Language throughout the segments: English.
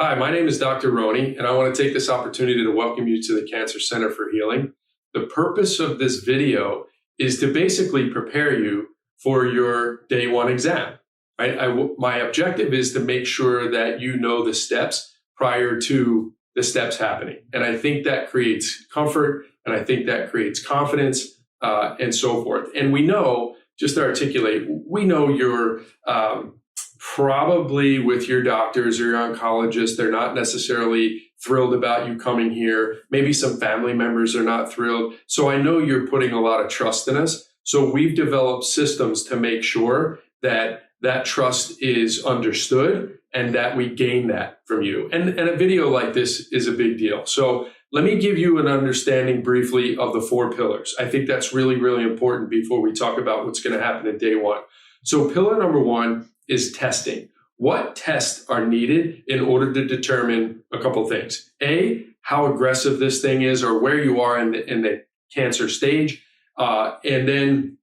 Hi, my name is Dr. Roney, and I want to take this opportunity to welcome you to the Cancer Center for Healing. The purpose of this video is to basically prepare you for your day one exam. Right? My objective is to make sure that you know the steps prior to the steps happening. And I think that creates comfort, and I think that creates confidence, and so forth. And we know, just to articulate, we know you're probably with your doctors or your oncologists, they're not necessarily thrilled about you coming here. Maybe some family members are not thrilled. So I know you're putting a lot of trust in us. So we've developed systems to make sure that that trust is understood and that we gain that from you. And a video like this is a big deal. So let me give you an understanding briefly of the 4 pillars. I think that's really, really important before we talk about what's going to happen in day one. So pillar number 1 is testing. What tests are needed in order to determine a couple things? A, how aggressive this thing is or where you are in the cancer stage. And then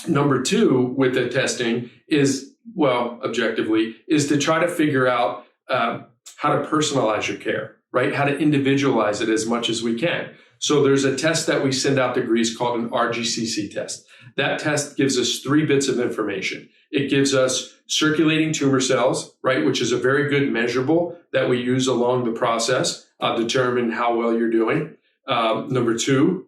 number 2 with the testing is, well, objectively, is to try to figure out how to personalize your care, right? How to individualize it as much as we can. So there's a test that we send out to Greece called an RGCC test. That test gives us 3 bits of information. It gives us circulating tumor cells, right, which is a very good measurable that we use along the process, determine how well you're doing. Number 2,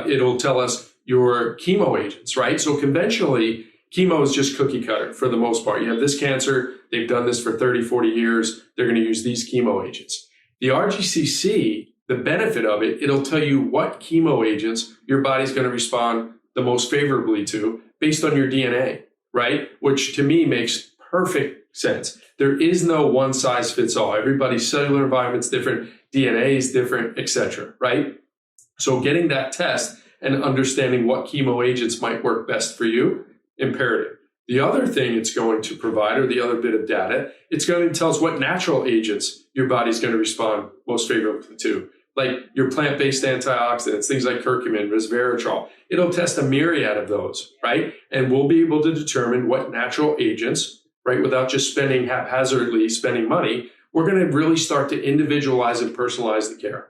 it'll tell us your chemo agents, right? So conventionally, chemo is just cookie cutter for the most part. You have this cancer, they've done this for 30, 40 years, they're going to use these chemo agents. The RGCC, the benefit of it, it'll tell you what chemo agents your body's going to respond the most favorably to based on your DNA, right? Which to me makes perfect sense. There is no one size fits all. Everybody's cellular environment's different, DNA is different, etc., right? So getting that test and understanding what chemo agents might work best for you, imperative. The other thing it's going to provide, or the other bit of data, it's going to tell us what natural agents your body's going to respond most favorably to, like your plant-based antioxidants, things like curcumin, resveratrol. It'll test a myriad of those, right? And we'll be able to determine what natural agents, right, without just spending haphazardly spending money, we're going to really start to individualize and personalize the care.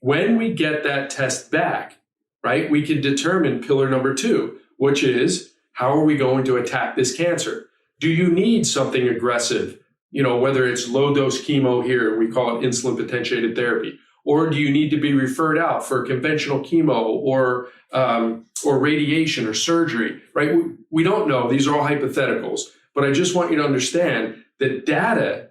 When we get that test back, right, we can determine pillar number 2, which is, how are we going to attack this cancer? Do you need something aggressive? You know, whether it's low dose chemo here, we call it insulin potentiated therapy, or do you need to be referred out for conventional chemo or radiation or surgery, right? We don't know. These are all hypotheticals, but I just want you to understand that data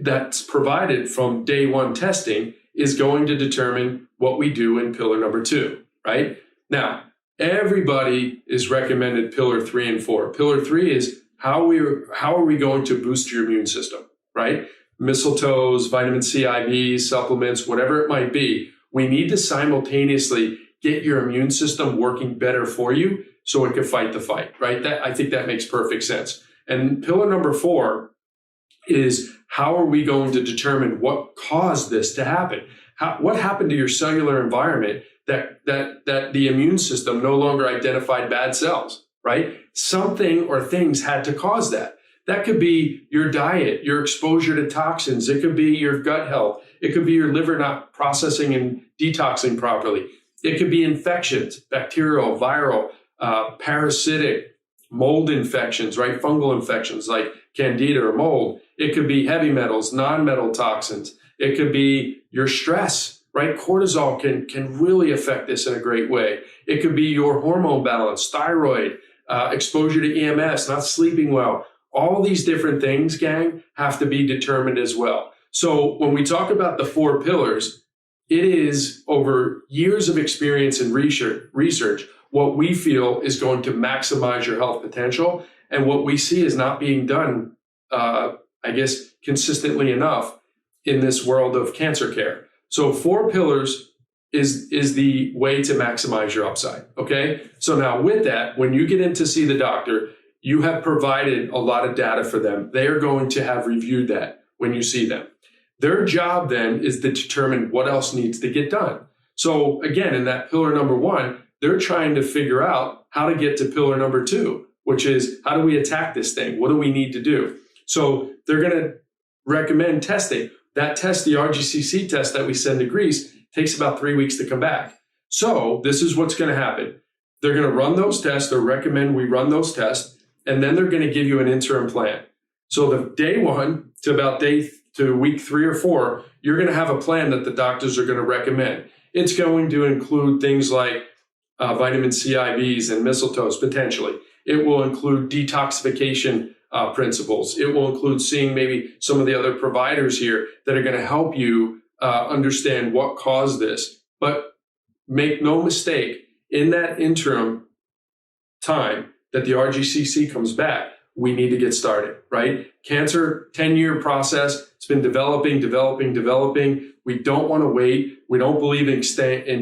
that's provided from day 1 testing is going to determine what we do in pillar number 2, right? Now, everybody is recommended pillar 3 and 4. Pillar 3 is how are we going to boost your immune system, right? Mistletoes, vitamin C IVs, supplements, whatever it might be. We need to simultaneously get your immune system working better for you so it can fight the fight, right? I think that makes perfect sense. And pillar number 4 is, how are we going to determine what caused this to happen? What happened to your cellular environment that the immune system no longer identified bad cells, right? Something or things had to cause that. That could be your diet, your exposure to toxins. It could be your gut health. It could be your liver not processing and detoxing properly. It could be infections, bacterial, viral, parasitic, mold infections, right? Fungal infections like candida or mold. It could be heavy metals, non-metal toxins. It could be your stress, right? Cortisol can really affect this in a great way. It could be your hormone balance, thyroid, exposure to EMS, not sleeping well. All these different things, gang, have to be determined as well. So when we talk about the 4 pillars, it is over years of experience and research what we feel is going to maximize your health potential, and what we see is not being done, consistently enough in this world of cancer care. So 4 pillars is the way to maximize your upside, okay? So now with that, when you get in to see the doctor, you have provided a lot of data for them. They are going to have reviewed that when you see them. Their job then is to determine what else needs to get done. So again, in that pillar number 1, they're trying to figure out how to get to pillar number 2, which is, how do we attack this thing? What do we need to do? So they're going to recommend testing. That test, the RGCC test that we send to Greece, takes about 3 weeks to come back. So this is what's going to happen. They're going to run those tests, or recommend we run those tests, and then they're going to give you an interim plan. So the day 1 to about week 3 or 4, you're going to have a plan that the doctors are going to recommend. It's going to include things like vitamin C IVs and mistletoes, potentially. It will include detoxification principles. It will include seeing maybe some of the other providers here that are going to help you understand what caused this. But make no mistake, in that interim time that the RGCC comes back, we need to get started, right? Cancer, 10-year process. It's been developing. We don't want to wait. We don't believe in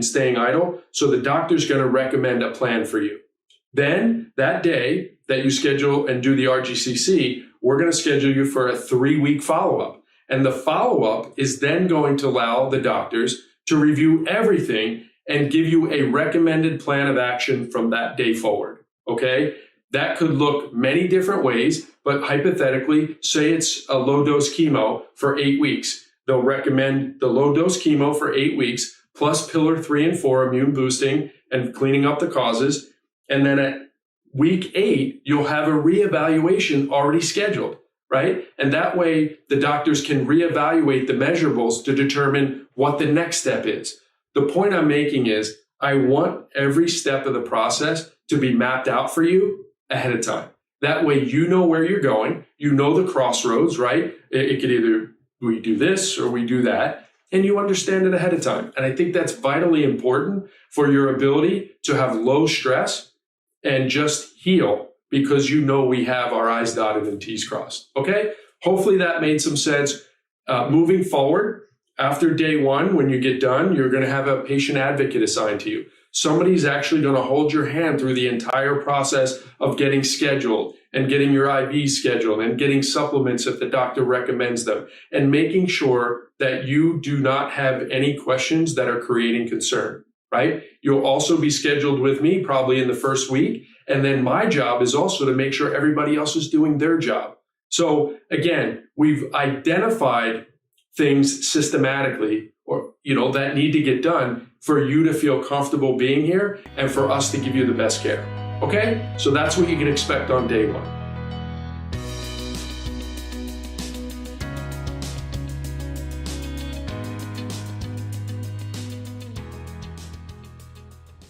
staying idle. So the doctor's going to recommend a plan for you. Then that day that you schedule and do the RGCC, we're going to schedule you for a 3-week follow-up. And the follow-up is then going to allow the doctors to review everything and give you a recommended plan of action from that day forward, okay? That could look many different ways, but hypothetically, say it's a low-dose chemo for 8 weeks. They'll recommend the low-dose chemo for 8 weeks, plus pillar 3 and 4 immune boosting and cleaning up the causes. And then at week 8, you'll have a reevaluation already scheduled, right? And that way, the doctors can reevaluate the measurables to determine what the next step is. The point I'm making is I want every step of the process to be mapped out for you ahead of time. That way, you know where you're going. You know the crossroads, right? It could either we do this or we do that, and you understand it ahead of time. And I think that's vitally important for your ability to have low stress and just heal, because you know we have our I's dotted and T's crossed, okay? Hopefully that made some sense. Moving forward, after day 1, when you get done, you're going to have a patient advocate assigned to you. Somebody's actually going to hold your hand through the entire process of getting scheduled and getting your IV scheduled and getting supplements if the doctor recommends them, and making sure that you do not have any questions that are creating concern, right? You'll also be scheduled with me probably in the first week. And then my job is also to make sure everybody else is doing their job. So again, we've identified things systematically, or that need to get done for you to feel comfortable being here and for us to give you the best care. Okay? So that's what you can expect on day 1.